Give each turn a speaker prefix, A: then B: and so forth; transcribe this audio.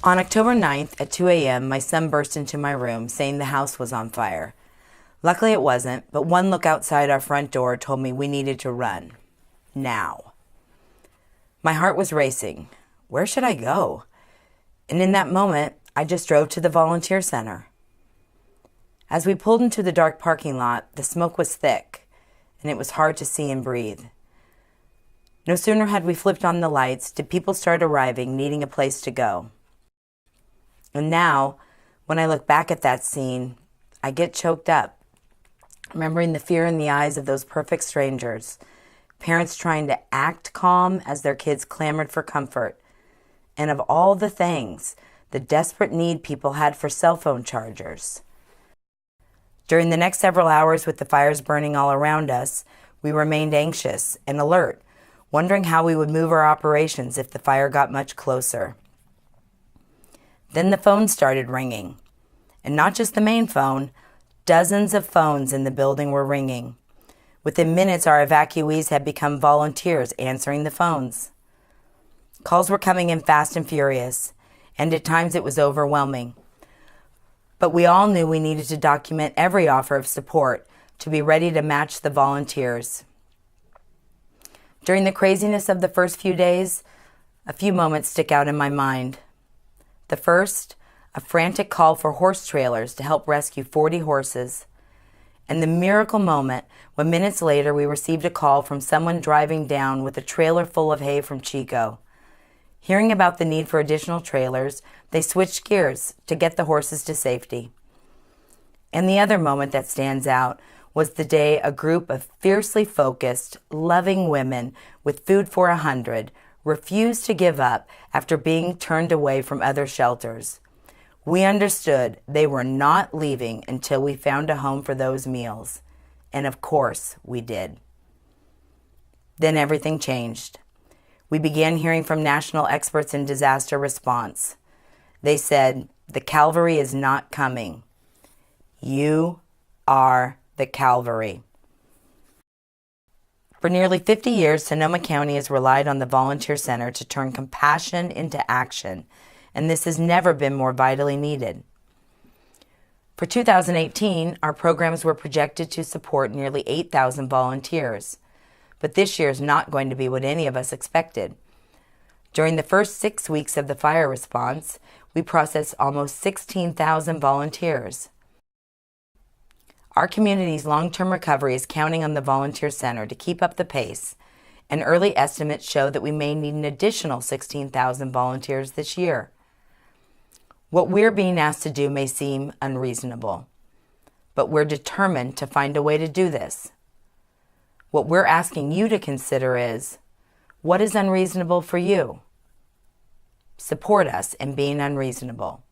A: On October 9th at 2 a.m., my son burst into my room saying the house was on fire. Luckily it wasn't, but one look outside our front door told me we needed to run. Now. My heart was racing. Where should I go? And in that moment, I just drove to the volunteer center. As we pulled into the dark parking lot, the smoke was thick, and it was hard to see and breathe. No sooner had we flipped on the lights did people start arriving, needing a place to go. And now, when I look back at that scene, I get choked up, remembering the fear in the eyes of those perfect strangers, parents trying to act calm as their kids clamored for comfort, and of all the things, the desperate need people had for cell phone chargers. During the next several hours with the fires burning all around us, we remained anxious and alert, wondering how we would move our operations if the fire got much closer. Then the phone started ringing, and not just the main phone, dozens of phones in the building were ringing. Within minutes, our evacuees had become volunteers answering the phones. Calls were coming in fast and furious, and at times it was overwhelming. But we all knew we needed to document every offer of support to be ready to match the volunteers. During the craziness of the first few days, a few moments stick out in my mind. The first, a frantic call for horse trailers to help rescue 40 horses. And the miracle moment when minutes later we received a call from someone driving down with a trailer full of hay from Chico. Hearing about the need for additional trailers, they switched gears to get the horses to safety. And the other moment that stands out was the day a group of fiercely focused, loving women with Food for 100 refused to give up after being turned away from other shelters. We understood they were not leaving until we found a home for those meals. And of course, we did. Then everything changed. We began hearing from national experts in disaster response. They said, the Calvary is not coming. You are the Calvary. For nearly 50 years, Sonoma County has relied on the Volunteer Center to turn compassion into action, and this has never been more vitally needed. For 2018, our programs were projected to support nearly 8,000 volunteers, but this year is not going to be what any of us expected. During the first 6 weeks of the fire response, we processed almost 16,000 volunteers. Our community's long-term recovery is counting on the Volunteer Center to keep up the pace, and early estimates show that we may need an additional 16,000 volunteers this year. What we're being asked to do may seem unreasonable, but we're determined to find a way to do this. What we're asking you to consider is, what is unreasonable for you? Support us in being unreasonable.